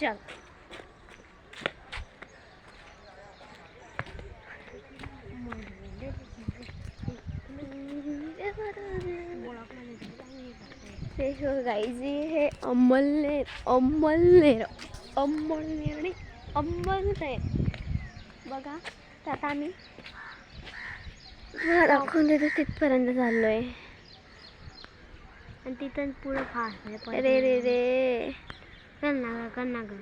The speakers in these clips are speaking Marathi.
चल गाईज हे अंमलनेर आणि अंमलनेर बघा. तर आता आम्ही दाखवून देतो तिथपर्यंत चाललोय आणि तिथं पुढं फास्ट आहे. रे रे रे कन्ना ग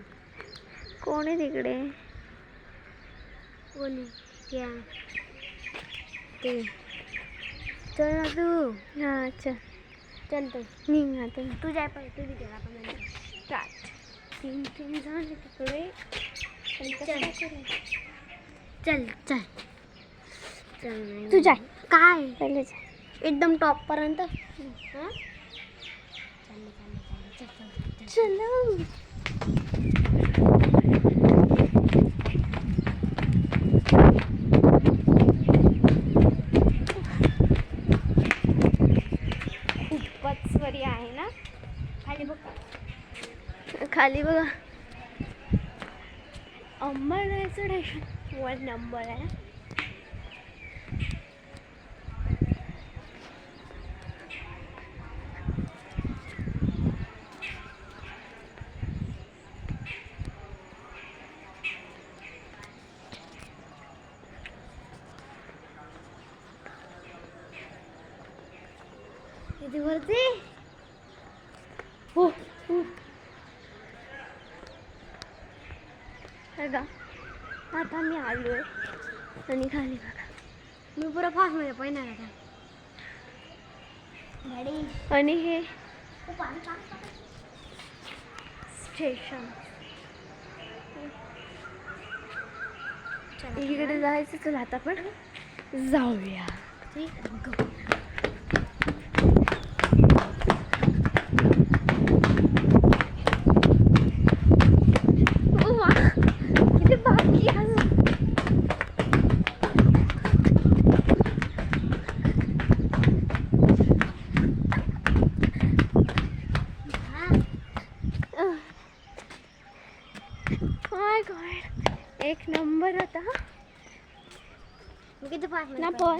कोण आहे तिकडे? कोणी ते चल ना तू. हां चल चलतो निघ आता. तू जाय पण तू गेला आपण स्टार्ट. 3 झाले तिकडे. चल चल चल चल तू जाय काय पहिले जाय एकदम टॉप पर्यंत. चलो. खूपच वरी आहे ना. खाली बघ खाली बघा. अंबरनाथचं स्टेशन 1 नंबर आहे. किती वरती. हो बघा आता मी आलोय आणि खाली बघा. मी पुरा फास्ट मध्ये पहिला आता गाडी आणि हे स्टेशन. इकडे जायचं. चला आता पण जाऊया. किती बाकी आहे. माय गॉड 1 नंबर होता. मी किती फास्ट ना पण